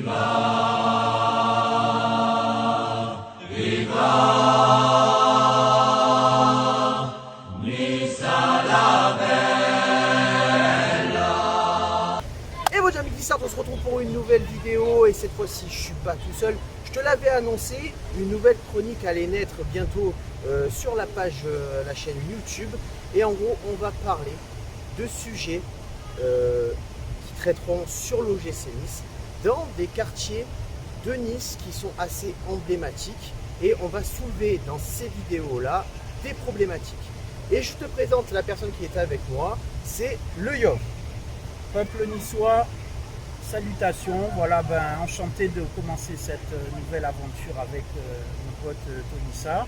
Et vos amis glissards, on se retrouve pour une nouvelle vidéo et cette fois-ci je suis pas tout seul. Je te l'avais annoncé, une nouvelle chronique allait naître bientôt sur la page, la chaîne YouTube. Et en gros, on va parler de sujets qui traiteront sur l'OGC Nice dans des quartiers de Nice qui sont assez emblématiques. Et on va soulever dans ces vidéos-là des problématiques. Et je te présente la personne qui est avec moi, c'est le Yov. Peuple niçois, salutations, voilà, enchanté de commencer cette nouvelle aventure avec mon pote Tonissa.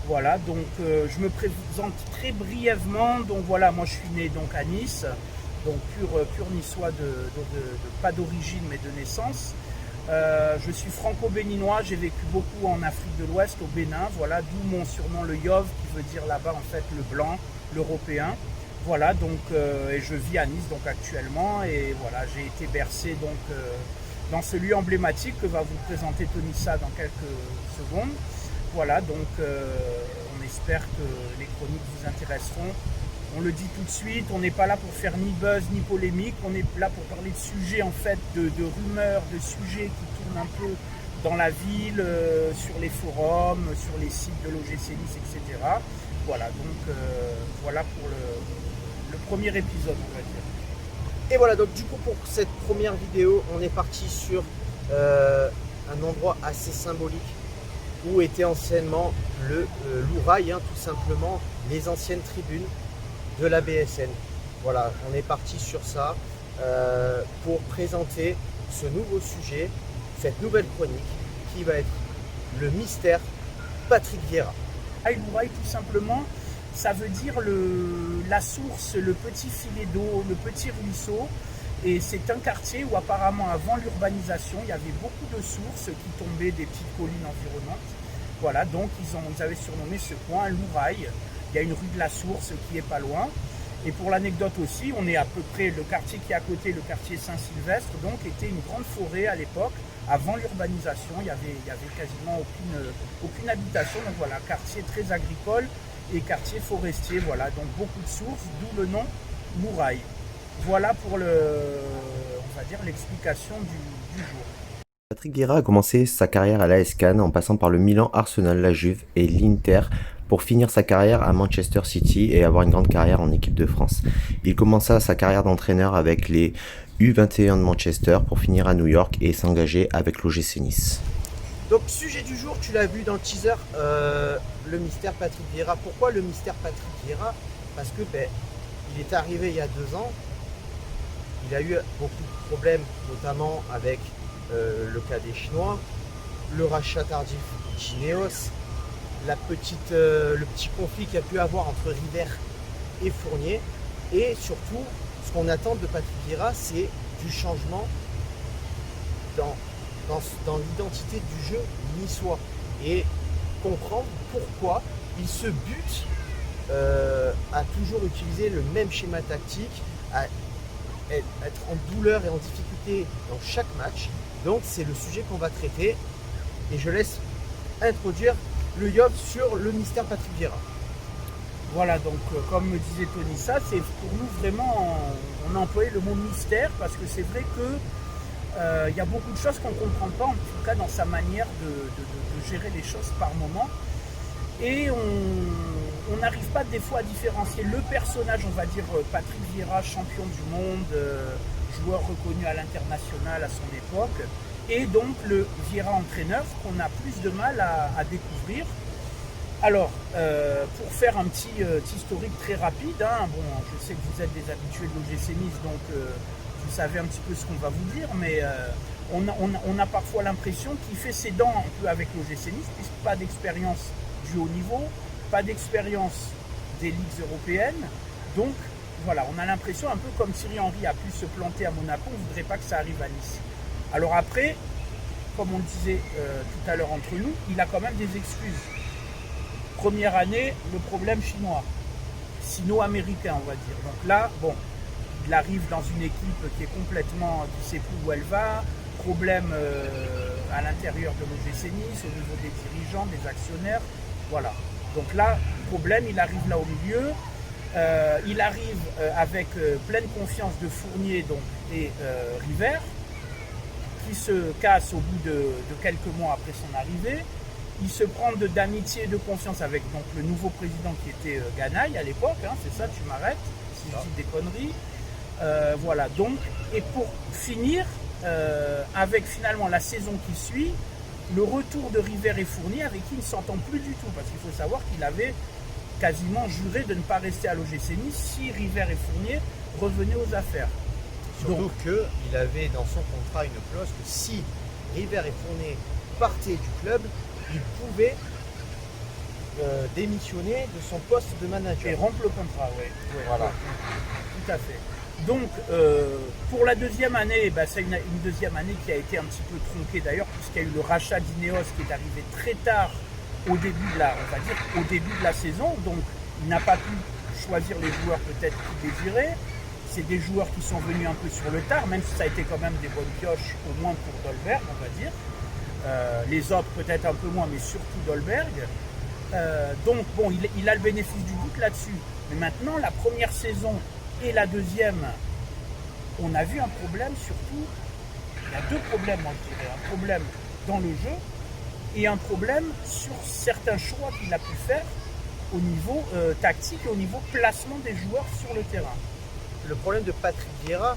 Voilà, donc je me présente très brièvement. Donc voilà, moi je suis né donc à Nice, donc pur niçois, pas d'origine mais de naissance. Je suis franco-béninois, j'ai vécu beaucoup en Afrique de l'Ouest, au Bénin, voilà, d'où mon surnom le Yov, qui veut dire là-bas en fait le blanc, l'européen. Voilà, donc, et je vis à Nice donc actuellement, et voilà, j'ai été bercé donc dans ce lieu emblématique que va vous présenter Tonissa dans quelques secondes. Voilà, donc on espère que les chroniques vous intéresseront. On le dit tout de suite, on n'est pas là pour faire ni buzz ni polémique, on est là pour parler de sujets en fait, de rumeurs, de sujets qui tournent un peu dans la ville, sur les forums, sur les sites de l'OGC Nice, etc. Voilà, donc voilà pour le premier épisode, on va dire. Et voilà, donc du coup pour cette première vidéo, on est parti sur un endroit assez symbolique où était anciennement le Lourail, hein, tout simplement, les anciennes tribunes de la BSN. Voilà, on est parti sur ça pour présenter ce nouveau sujet, cette nouvelle chronique qui va être le mystère Patrick Vieira. Lourail, tout simplement, ça veut dire la source, le petit filet d'eau, le petit ruisseau. Et c'est un quartier où apparemment avant l'urbanisation, il y avait beaucoup de sources qui tombaient des petites collines environnantes. Voilà, donc ils avaient surnommé ce coin Lourail. Il y a une rue de la Source qui est pas loin. Et pour l'anecdote aussi, on est à peu près, le quartier qui est à côté, le quartier Saint-Sylvestre, donc était une grande forêt à l'époque. Avant l'urbanisation, il y avait quasiment aucune habitation. Donc voilà, quartier très agricole et quartier forestier. Voilà, donc beaucoup de sources, d'où le nom Lourail. Voilà pour on va dire, l'explication du jour. Patrick Vieira a commencé sa carrière à l'AS Cannes en passant par le Milan, Arsenal, la Juve et l'Inter pour finir sa carrière à Manchester City et avoir une grande carrière en équipe de France. Il commença sa carrière d'entraîneur avec les U21 de Manchester pour finir à New York et s'engager avec l'OGC Nice. Donc sujet du jour, tu l'as vu dans le teaser, le mystère Patrick Vieira. Pourquoi le mystère Patrick Vieira? Parce que il est arrivé il y a 2 ans, il a eu beaucoup de problèmes, notamment avec le cas des Chinois, le rachat tardif d'Ineos, le petit conflit qu'il y a pu avoir entre River et Fournier. Et surtout, ce qu'on attend de Patrick Vieira, c'est du changement dans l'identité du jeu niçois. Et comprendre pourquoi il se bute à toujours utiliser le même schéma tactique, à être en douleur et en difficulté dans chaque match. Donc c'est le sujet qu'on va traiter et je laisse introduire le Yov sur le mystère Patrick Vieira. Voilà, donc comme me disait Tonissa, c'est pour nous vraiment, on a employé le mot mystère parce que c'est vrai que y a beaucoup de choses qu'on ne comprend pas, en tout cas dans sa manière de gérer les choses par moment. Et on n'arrive pas des fois à différencier le personnage, on va dire Patrick Vieira, champion du monde, joueur reconnu à l'international à son époque, et donc le Vieira entraîneur qu'on a plus de mal à découvrir. Alors, pour faire un petit historique très rapide, hein, bon, je sais que vous êtes des habitués de l'OGC Nice, donc vous savez un petit peu ce qu'on va vous dire, mais on a parfois l'impression qu'il fait ses dents un peu avec l'OGC Nice, puisque pas d'expérience du haut niveau, pas d'expérience des ligues européennes. Donc voilà, on a l'impression un peu comme Thierry Henry a pu se planter à Monaco, on ne voudrait pas que ça arrive à Nice. Alors après, comme on le disait tout à l'heure entre nous, il a quand même des excuses. Première année, le problème chinois, sino-américain on va dire. Donc là, bon, il arrive dans une équipe qui est complètement, qui ne sait plus où elle va, problèmes à l'intérieur de l'OGC Nice, au niveau des dirigeants, des actionnaires. Voilà. Donc là, problème, il arrive là au milieu. Il arrive avec pleine confiance de Fournier donc, et River, qui se casse au bout de quelques mois après son arrivée. Il se prend d'amitié et de confiance avec donc, le nouveau président qui était Ganaï à l'époque, hein, c'est ça, tu m'arrêtes si je dis des conneries. Voilà, donc, et pour finir, avec finalement la saison qui suit, le retour de River et Fournier avec qui il ne s'entend plus du tout, parce qu'il faut savoir qu'il avait quasiment juré de ne pas rester à l'OGC Nice si River et Fournier revenaient aux affaires. Surtout qu'il avait dans son contrat une clause que si River et Fournier partaient du club, il pouvait démissionner de son poste de manager. Et rompre le contrat, oui. Voilà. Tout à fait. Donc, pour la deuxième année, c'est une deuxième année qui a été un petit peu tronquée d'ailleurs, puisqu'il y a eu le rachat d'Ineos qui est arrivé très tard au début de la saison. Donc, il n'a pas pu choisir les joueurs peut-être qu'il désirait. C'est des joueurs qui sont venus un peu sur le tard, même si ça a été quand même des bonnes pioches, au moins pour Dolberg, on va dire. Les autres peut-être un peu moins, mais surtout Dolberg. Donc bon, il a le bénéfice du doute là-dessus. Mais maintenant, la première saison et la deuxième, on a vu un problème surtout. Il y a deux problèmes, moi je dirais. Un problème dans le jeu et un problème sur certains choix qu'il a pu faire au niveau tactique et au niveau placement des joueurs sur le terrain. Le problème de Patrick Vieira,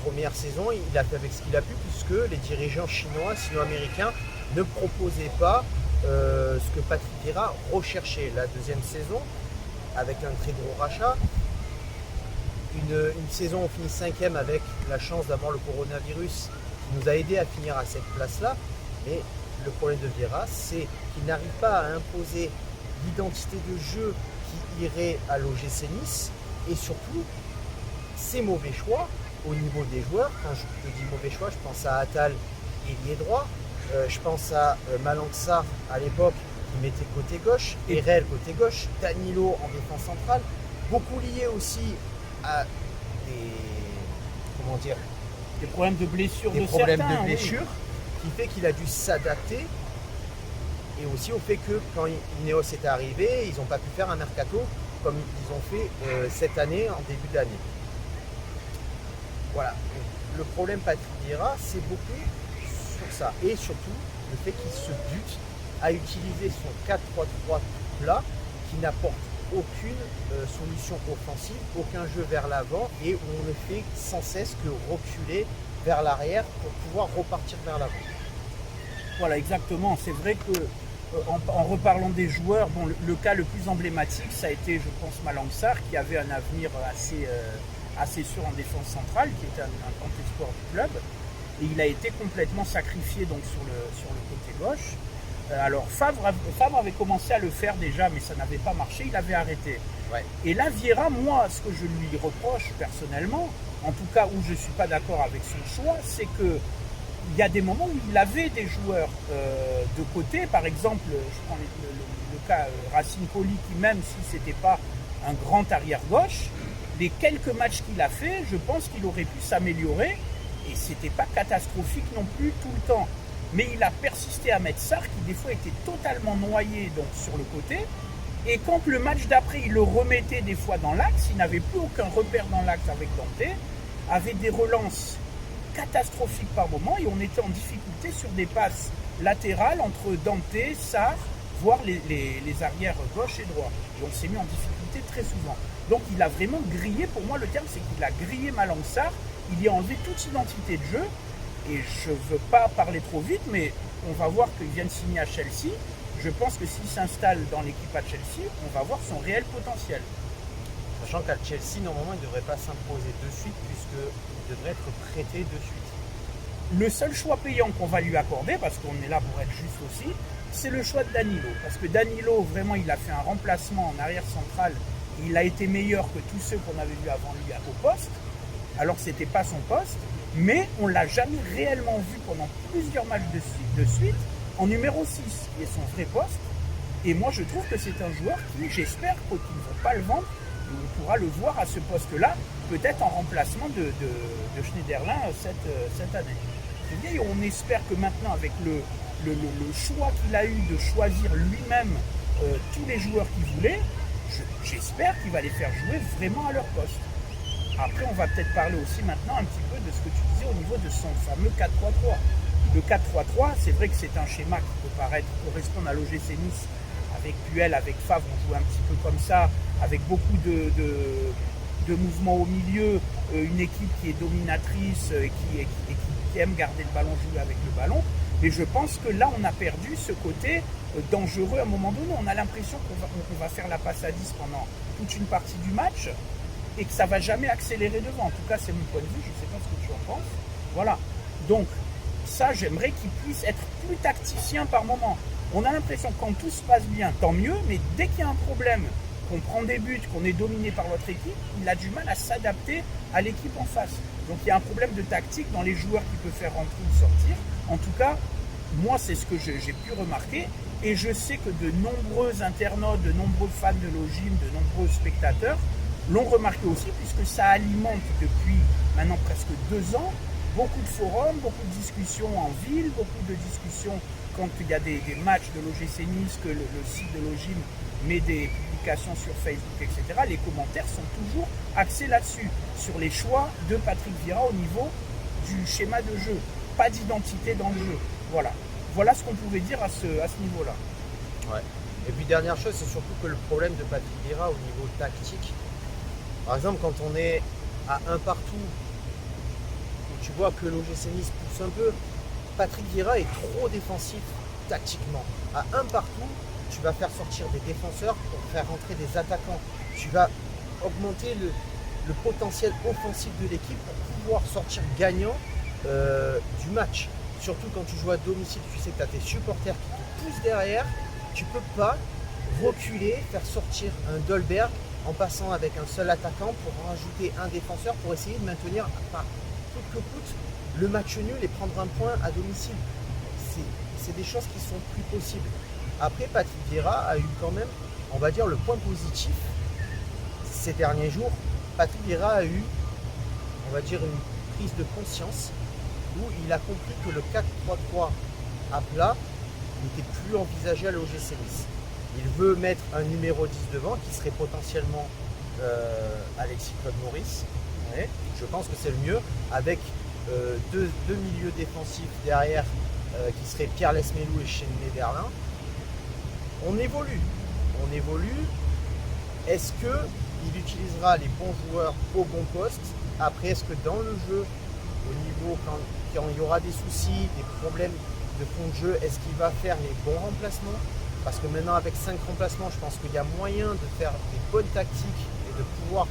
première saison, il a fait avec ce qu'il a pu, puisque les dirigeants chinois, sino-américains, ne proposaient pas ce que Patrick Vieira recherchait. La deuxième saison, avec un très gros rachat, une saison où on finit 5e avec la chance d'avoir le coronavirus qui nous a aidé à finir à cette place-là. Mais le problème de Vieira, c'est qu'il n'arrive pas à imposer l'identité de jeu qui irait à l'OGC Nice, et surtout ses mauvais choix au niveau des joueurs. Quand je te dis mauvais choix, je pense à Attal, ailier droit, je pense à Malang Sarr à l'époque qui mettait côté gauche, Erel côté gauche, Danilo en défense centrale, beaucoup lié aussi à des problèmes de blessures oui, qui fait qu'il a dû s'adapter. Et aussi au fait que quand Ineos est arrivé, ils n'ont pas pu faire un mercato comme ils ont fait cette année, en début d'année. Voilà. Le problème Patrick Vieira, c'est beaucoup sur ça. Et surtout, le fait qu'il se bute à utiliser son 4-3-3 plat qui n'apporte aucune solution offensive, aucun jeu vers l'avant et où on ne fait sans cesse que reculer vers l'arrière pour pouvoir repartir vers l'avant. Voilà, exactement. C'est vrai que en reparlant des joueurs, bon, le cas le plus emblématique, ça a été, je pense, Malang Sarr, qui avait un avenir assez sûr en défense centrale, qui était un grand espoir du club. Et il a été complètement sacrifié donc, sur le côté gauche. Alors Favre avait commencé à le faire déjà, mais ça n'avait pas marché, il avait arrêté. Ouais. Et là, Vieira, moi, ce que je lui reproche personnellement, en tout cas où je ne suis pas d'accord avec son choix, c'est que il y a des moments où il avait des joueurs de côté. Par exemple, je prends le cas Racine Colli, qui même si ce n'était pas un grand arrière-gauche, les quelques matchs qu'il a fait, je pense qu'il aurait pu s'améliorer. Et ce n'était pas catastrophique non plus tout le temps. Mais il a persisté à mettre Sarr, qui des fois était totalement noyé donc, sur le côté. Et quand le match d'après, il le remettait des fois dans l'axe, il n'avait plus aucun repère dans l'axe avec Dante, avait des relances catastrophiques par moment, et on était en difficulté sur des passes latérales entre Dante, Sarr, voire les arrières gauche et droit. Et on s'est mis en difficulté très souvent. Donc il a vraiment grillé, pour moi le terme c'est qu'il a grillé Malang Sarr, il y a enlevé toute identité de jeu. Et je ne veux pas parler trop vite, mais on va voir qu'il vient de signer à Chelsea. Je pense que s'il s'installe dans l'équipe à Chelsea, on va voir son réel potentiel. Sachant qu'à Chelsea, normalement, il ne devrait pas s'imposer de suite, puisqu'il devrait être prêté de suite. Le seul choix payant qu'on va lui accorder, parce qu'on est là pour être juste aussi, c'est le choix de Danilo. Parce que Danilo, vraiment, il a fait un remplacement en arrière central. Et il a été meilleur que tous ceux qu'on avait vus avant lui au poste, alors que ce n'était pas son poste. Mais on ne l'a jamais réellement vu pendant plusieurs matchs de suite en numéro 6, qui est son vrai poste. Et moi, je trouve que c'est un joueur qui, j'espère qu'ils ne vont pas le vendre, on pourra le voir à ce poste-là, peut-être en remplacement de Schneiderlin cette année. Et on espère que maintenant, avec le choix qu'il a eu de choisir lui-même tous les joueurs qu'il voulait, j'espère qu'il va les faire jouer vraiment à leur poste. Après, on va peut-être parler aussi maintenant un petit peu de ce que tu disais au niveau de son fameux 4-3-3. Le 4-3-3, c'est vrai que c'est un schéma qui peut correspondre à l'OGC Nice. Avec Puel, avec Favre, on joue un petit peu comme ça, avec beaucoup de mouvements au milieu, une équipe qui est dominatrice, qui aime garder le ballon, jouer avec le ballon. Mais je pense que là, on a perdu ce côté dangereux à un moment donné. On a l'impression qu'on va faire la passe à 10 pendant toute une partie du match et que ça ne va jamais accélérer devant. En tout cas, c'est mon point de vue. Je ne sais pas ce que tu en penses. Voilà. Donc, ça, j'aimerais qu'il puisse être plus tacticien par moment. On a l'impression que quand tout se passe bien, tant mieux, mais dès qu'il y a un problème, qu'on prend des buts, qu'on est dominé par l'autre équipe, il a du mal à s'adapter à l'équipe en face. Donc il y a un problème de tactique dans les joueurs qui peut faire rentrer ou sortir. En tout cas, moi c'est ce que j'ai pu remarquer, et je sais que de nombreux internautes, de nombreux fans de l'OGIM, de nombreux spectateurs l'ont remarqué aussi, puisque ça alimente depuis maintenant presque 2 ans beaucoup de forums, beaucoup de discussions en ville, beaucoup de discussions quand il y a des matchs de l'OGC Nice, que le site de l'OGIM met des publications sur Facebook, etc. Les commentaires sont toujours axés là-dessus, sur les choix de Patrick Vieira au niveau du schéma de jeu, pas d'identité dans le jeu. Voilà ce qu'on pouvait dire à ce niveau-là. Ouais. Et puis dernière chose, c'est surtout que le problème de Patrick Vieira au niveau tactique, par exemple quand on est à un partout, où tu vois que l'OGC Nice pousse un peu, Patrick Vieira est trop défensif tactiquement. À un partout, tu vas faire sortir des défenseurs pour faire rentrer des attaquants. Tu vas augmenter le potentiel offensif de l'équipe pour pouvoir sortir gagnant du match. Surtout quand tu joues à domicile, tu sais que tu as tes supporters qui te poussent derrière. Tu ne peux pas reculer, faire sortir un Dolberg en passant avec un seul attaquant pour rajouter un défenseur pour essayer de maintenir par coûte que coûte le match nul et prendre un point à domicile. C'est des choses qui sont plus possibles. Après, Patrick Vieira a eu quand même, on va dire, le point positif ces derniers jours. Patrick Vieira a eu, on va dire, une prise de conscience où il a compris que le 4-3-3 à plat n'était plus envisagé à l'OGC Nice. Il veut mettre un numéro 10 devant qui serait potentiellement Alexis Claude Maurice. Ouais, je pense que c'est le mieux, avec deux milieux défensifs derrière qui seraient Pierre Lesmelou et Schneiderlin. On évolue. Est-ce qu'il utilisera les bons joueurs au bon poste? Après, est-ce que dans le jeu, au niveau quand il y aura des soucis, des problèmes de fond de jeu, est-ce qu'il va faire les bons remplacements? Parce que maintenant, avec 5 remplacements, je pense qu'il y a moyen de faire des bonnes tactiques et de pouvoir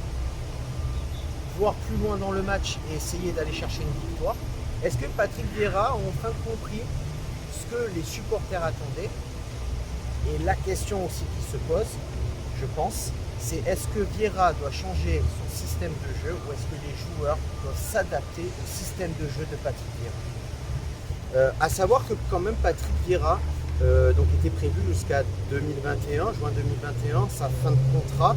voir plus loin dans le match et essayer d'aller chercher une victoire. Est-ce que Patrick Vieira a enfin compris ce que les supporters attendaient? Et la question aussi qui se pose, je pense, c'est est-ce que Vieira doit changer son système de jeu ou est-ce que les joueurs doivent s'adapter au système de jeu de Patrick Vieira? À savoir que quand même Patrick Vieira donc était prévu jusqu'à 2021, juin 2021, sa fin de contrat.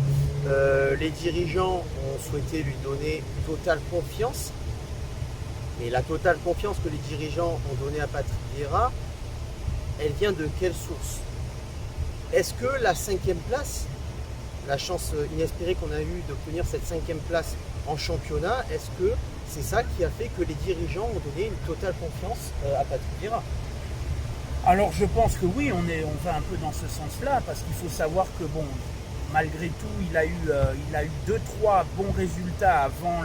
Les dirigeants ont souhaité lui donner totale confiance. Et la totale confiance que les dirigeants ont donnée à Patrick Vieira, elle vient de quelle source? Est-ce que la 5e place, la chance inespérée qu'on a eue d'obtenir cette 5e place en championnat, est-ce que c'est ça qui a fait que les dirigeants ont donné une totale confiance à Patrick Vieira? Alors je pense que oui, on va un peu dans ce sens-là, parce qu'il faut savoir que bon, malgré tout, il a eu 2-3 bons résultats avant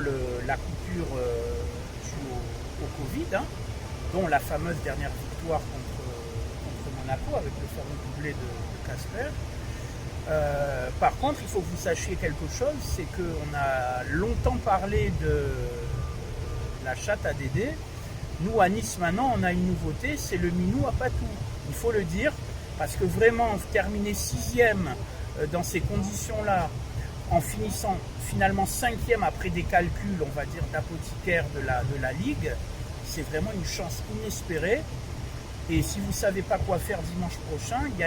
la coupure due au Covid, hein, dont la fameuse dernière victoire contre Monaco avec le fameux doublé de Casper. Par contre, il faut que vous sachiez quelque chose, c'est qu'on a longtemps parlé de la chatte à Dédé. Nous, à Nice, maintenant, on a une nouveauté, c'est le minou à Patou. Il faut le dire, parce que vraiment, terminer 6e dans ces conditions-là, en finissant finalement 5e après des calculs, on va dire, d'apothicaire de la Ligue, c'est vraiment une chance inespérée. Et si vous ne savez pas quoi faire dimanche prochain, il y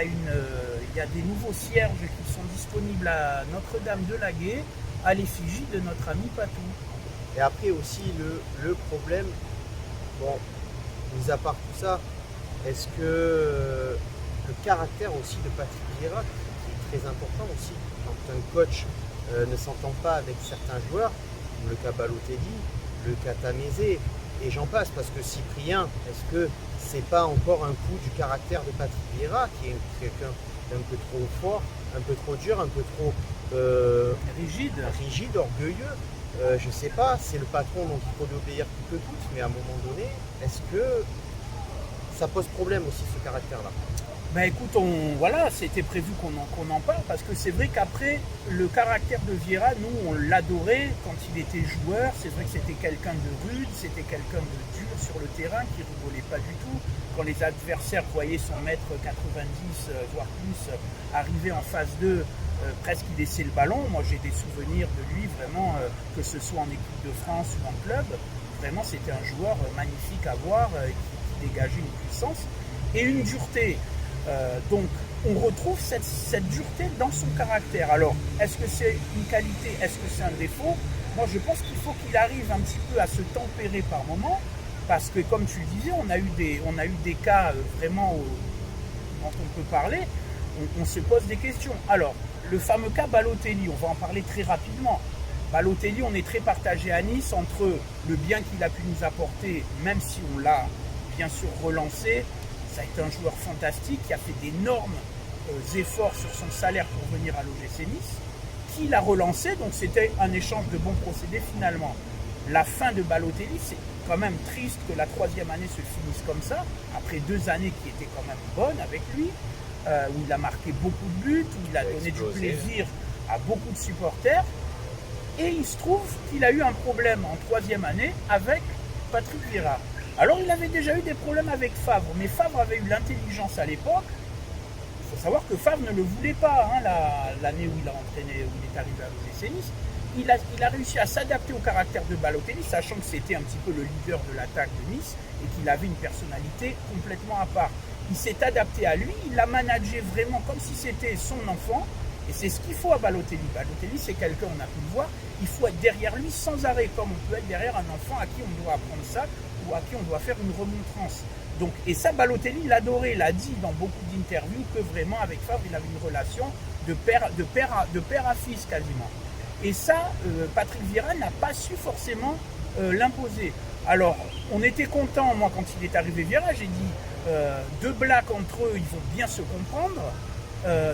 a des nouveaux cierges qui sont disponibles à Notre-Dame de Laguet. à l'effigie de notre ami Patou. Et après aussi le problème, bon, mis à part tout ça, est-ce que le caractère aussi de Patrick Vieira, qui est très important aussi, quand un coach ne s'entend pas avec certains joueurs, comme le cas Balotelli, le cas Tamézé, et j'en passe, parce que Cyprien, est-ce que c'est pas encore un coup du caractère de Patrick Vieira, qui est quelqu'un d'un peu trop fort, un peu trop dur, un peu trop rigide, orgueilleux. Je sais pas, c'est le patron, donc il faut lui obéir plus que toutes, mais à un moment donné, est-ce que ça pose problème aussi ce caractère-là? Ben écoute, voilà, c'était prévu qu'on en parle, parce que c'est vrai qu'après, le caractère de Vieira, nous, on l'adorait quand il était joueur. C'est vrai que c'était quelqu'un de rude, c'était quelqu'un de dur sur le terrain, qui rigolait pas du tout. Quand les adversaires voyaient son mètre 90, voire plus, arriver en phase 2, presque il laissait le ballon. Moi, j'ai des souvenirs de lui, vraiment, que ce soit en équipe de France ou en club. Vraiment, c'était un joueur magnifique à voir, qui dégageait une puissance et une dureté. Donc on retrouve cette dureté dans son caractère. Alors, est-ce que c'est une qualité, est-ce que c'est un défaut? Moi je pense qu'il faut qu'il arrive un petit peu à se tempérer par moment, parce que comme tu le disais, on a eu des cas vraiment dont on peut parler, on se pose des questions. Alors, le fameux cas Balotelli, on va en parler très rapidement. Balotelli, on est très partagé à Nice entre le bien qu'il a pu nous apporter, même si on l'a bien sûr relancé. Ça a été un joueur fantastique qui a fait d'énormes efforts sur son salaire pour venir à l'OGC Nice, qui l'a relancé, donc c'était un échange de bons procédés finalement. La fin de Balotelli, c'est quand même triste que la troisième année se finisse comme ça, après 2 années qui étaient quand même bonnes avec lui, où il a marqué beaucoup de buts, où il a donné du plaisir à beaucoup de supporters, et il se trouve qu'il a eu un problème en troisième année avec Patrick Vieira. Alors il avait déjà eu des problèmes avec Favre, mais Favre avait eu l'intelligence à l'époque. Il faut savoir que Favre ne le voulait pas, hein, l'année où il a entraîné, où il est arrivé à l'OGC Nice. Il a réussi à s'adapter au caractère de Balotelli, sachant que c'était un petit peu le leader de l'attaque de Nice et qu'il avait une personnalité complètement à part. Il s'est adapté à lui, il l'a managé vraiment comme si c'était son enfant. Et c'est ce qu'il faut à Balotelli. Balotelli, c'est quelqu'un, on a pu le voir, il faut être derrière lui sans arrêt, comme on peut être derrière un enfant à qui on doit apprendre ça ou à qui on doit faire une remontrance. Donc, et ça, Balotelli l'adorait, il a dit dans beaucoup d'interviews que vraiment avec Favre, il avait une relation de père à fils quasiment. Et ça, Patrick Vieira n'a pas su forcément l'imposer. Alors, on était content, moi, quand il est arrivé Vieira, j'ai dit, 2 blacks entre eux, ils vont bien se comprendre.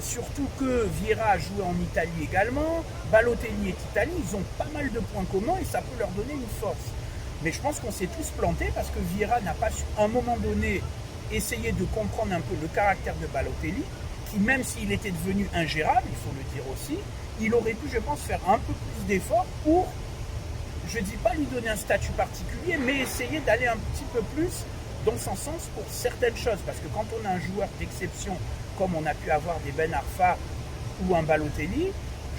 Surtout que Vieira a joué en Italie également, Balotelli est italien, ils ont pas mal de points communs et ça peut leur donner une force. Mais je pense qu'on s'est tous plantés parce que Vieira n'a pas su, à un moment donné, essayer de comprendre un peu le caractère de Balotelli, qui même s'il était devenu ingérable, il faut le dire aussi, il aurait pu, je pense, faire un peu plus d'efforts pour, je ne dis pas lui donner un statut particulier, mais essayer d'aller un petit peu plus dans son sens pour certaines choses. Parce que quand on a un joueur d'exception, comme on a pu avoir des Ben Arfa ou un Balotelli,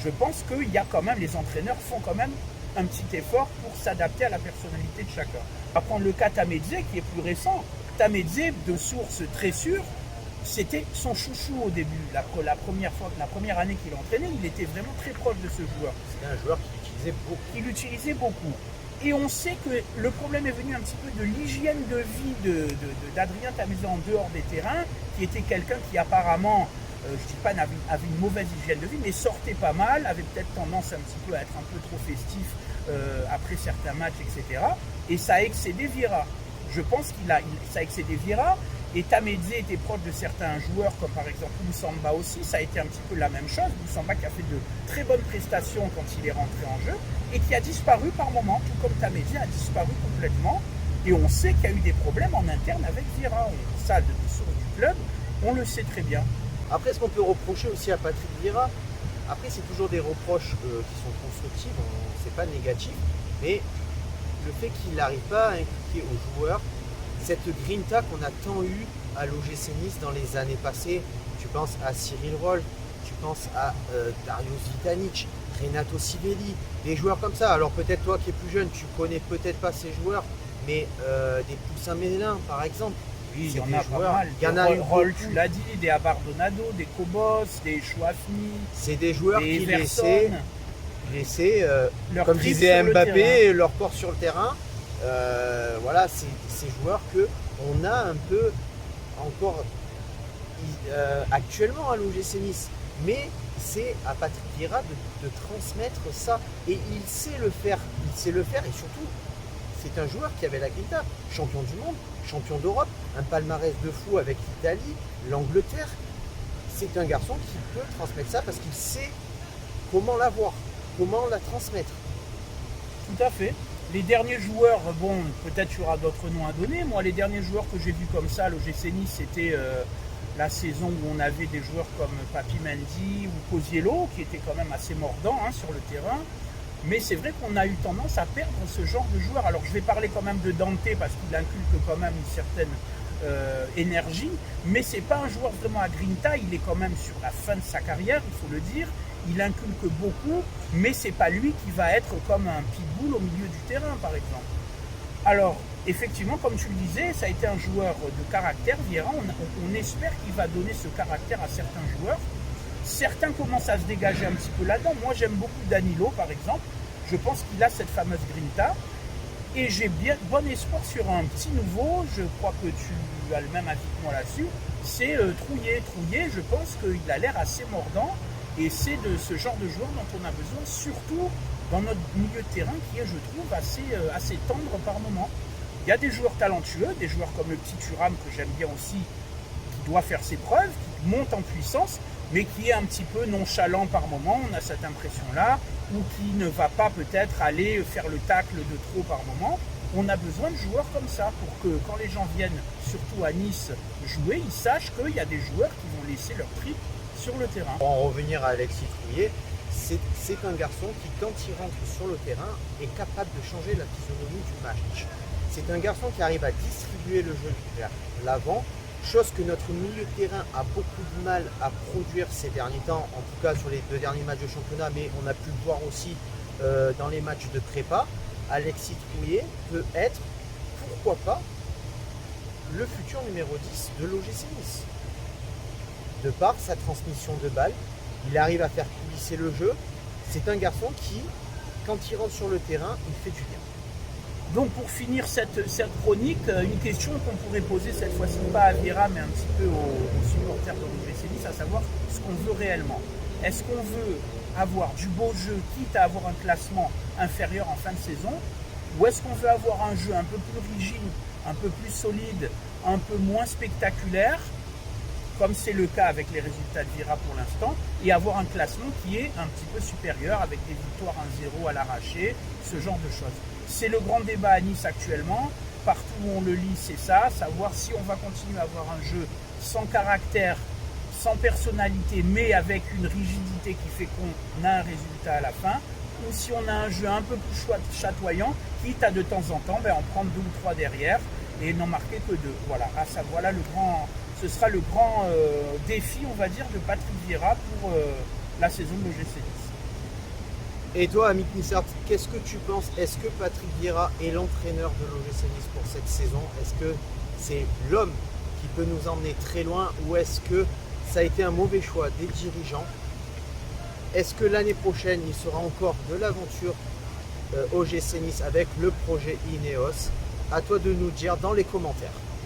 je pense qu'il y a quand même, les entraîneurs font quand même un petit effort pour s'adapter à la personnalité de chacun. On va prendre le cas Tamézé qui est plus récent. Tamézé, de source très sûre, c'était son chouchou au début. La première année qu'il entraînait, il était vraiment très proche de ce joueur. C'était un joueur qui l'utilisait beaucoup. Et on sait que le problème est venu un petit peu de l'hygiène de vie d'Adrien Tamézé en dehors des terrains, qui était quelqu'un qui apparemment, je ne dis pas avait une mauvaise hygiène de vie, mais sortait pas mal, avait peut-être tendance un petit peu à être un peu trop festif après certains matchs, etc. Et ça a excédé Vieira. Je pense ça a excédé Vieira. Et Tamézé était proche de certains joueurs, comme par exemple Moussamba aussi. Ça a été un petit peu la même chose. Moussamba qui a fait de très bonnes prestations quand il est rentré en jeu et qui a disparu par moments, tout comme Tamézé a disparu complètement. Et on sait qu'il y a eu des problèmes en interne avec Vieira. Ça, de source du club, on le sait très bien. Après, ce qu'on peut reprocher aussi à Patrick Vieira, après c'est toujours des reproches qui sont constructifs, c'est pas négatif, mais le fait qu'il n'arrive pas à inculquer aux joueurs cette grinta qu'on a tant eu à l'OGC Nice dans les années passées. Tu penses à Cyril Roll, tu penses à Darius Vitanic, Renato Sivelli, des joueurs comme ça. Alors peut-être toi qui es plus jeune, tu connais peut-être pas ces joueurs, mais des Poussin Mélin par exemple. Oui, il y en a pas mal. Il y en a eu Roll, tu l'as dit, des Abardonado, des Cobos, des Chouafni. C'est des joueurs qui laissaient laisser, Leur comme trip disait sur le Mbappé, terrain. leur corps sur le terrain. Voilà, c'est ces joueurs qu'on a un peu encore actuellement à l'OGC Nice. Mais c'est à Patrick Vieira de transmettre ça. Et il sait le faire. Il sait le faire et surtout, c'est un joueur qui avait la grinta. Champion du monde, champion d'Europe, un palmarès de fou avec l'Italie, l'Angleterre. C'est un garçon qui peut transmettre ça parce qu'il sait comment l'avoir, comment la transmettre. Tout à fait. Les derniers joueurs, bon, peut-être il y aura d'autres noms à donner. Moi, les derniers joueurs que j'ai vus comme ça à l'OGC Nice, c'était la saison où on avait des joueurs comme Papi Mendy ou Cosiello, qui étaient quand même assez mordants sur le terrain. Mais c'est vrai qu'on a eu tendance à perdre ce genre de joueurs. Alors, je vais parler quand même de Dante parce qu'il inculque quand même une certaine énergie. Mais c'est pas un joueur vraiment à grinta. Il est quand même sur la fin de sa carrière, il faut le dire. Il inculque beaucoup, mais c'est pas lui qui va être comme un pitbull au milieu du terrain, par exemple. Alors, effectivement, comme tu le disais, ça a été un joueur de caractère, Vieira. On espère qu'il va donner ce caractère à certains joueurs. Certains commencent à se dégager un petit peu là-dedans. Moi, j'aime beaucoup Danilo, par exemple. Je pense qu'il a cette fameuse grinta. Et j'ai bien bon espoir sur un petit nouveau. Je crois que tu as le même avis que moi là-dessus. C'est Trouillet. Trouillet, je pense qu'il a l'air assez mordant. Et c'est de ce genre de joueur dont on a besoin, surtout dans notre milieu de terrain qui est, je trouve, assez tendre par moment. Il y a des joueurs talentueux, des joueurs comme le petit Thuram que j'aime bien aussi, qui doit faire ses preuves, qui monte en puissance, mais qui est un petit peu nonchalant par moment, on a cette impression-là, ou qui ne va pas peut-être aller faire le tacle de trop par moment. On a besoin de joueurs comme ça pour que quand les gens viennent, surtout à Nice, jouer, ils sachent qu'il y a des joueurs qui vont laisser leur trip sur le terrain. Pour en revenir à Alexis Trouillet, c'est un garçon qui, quand il rentre sur le terrain, est capable de changer la physionomie du match. C'est un garçon qui arrive à distribuer le jeu vers l'avant, chose que notre milieu de terrain a beaucoup de mal à produire ces derniers temps, en tout cas sur les 2 derniers matchs de championnat, mais on a pu le voir aussi dans les matchs de prépa. Alexis Trouillet peut être, pourquoi pas, le futur numéro 10 de l'OGC Nice. De par sa transmission de balles, il arrive à faire coulisser le jeu. C'est un garçon qui, quand il rentre sur le terrain, il fait du bien. Donc pour finir cette chronique, une question qu'on pourrait poser cette fois-ci pas à Vieira mais un petit peu aux supporters de l'OGC Nice, à savoir ce qu'on veut réellement. Est-ce qu'on veut avoir du beau jeu, quitte à avoir un classement inférieur en fin de saison, ou est-ce qu'on veut avoir un jeu un peu plus rigide, un peu plus solide, un peu moins spectaculaire, comme c'est le cas avec les résultats de Vieira pour l'instant, et avoir un classement qui est un petit peu supérieur avec des victoires 1-0 à l'arraché, ce genre de choses. C'est le grand débat à Nice actuellement. Partout où on le lit, c'est ça, savoir si on va continuer à avoir un jeu sans caractère, sans personnalité, mais avec une rigidité qui fait qu'on a un résultat à la fin, ou si on a un jeu un peu plus chatoyant, quitte à de temps en temps en prendre 2 ou 3 derrière et n'en marquer que 2. Voilà, ce sera le grand défi, on va dire, de Patrick Vieira pour la saison de l'OGC Nice. Et toi, Amit Nissart, qu'est-ce que tu penses? Est-ce que Patrick Vieira est l'entraîneur de l'OGC Nice pour cette saison? Est-ce que c'est l'homme qui peut nous emmener très loin ou est-ce que ça a été un mauvais choix des dirigeants? Est-ce que l'année prochaine, il sera encore de l'aventure OGC Nice avec le projet Ineos? À toi de nous dire dans les commentaires.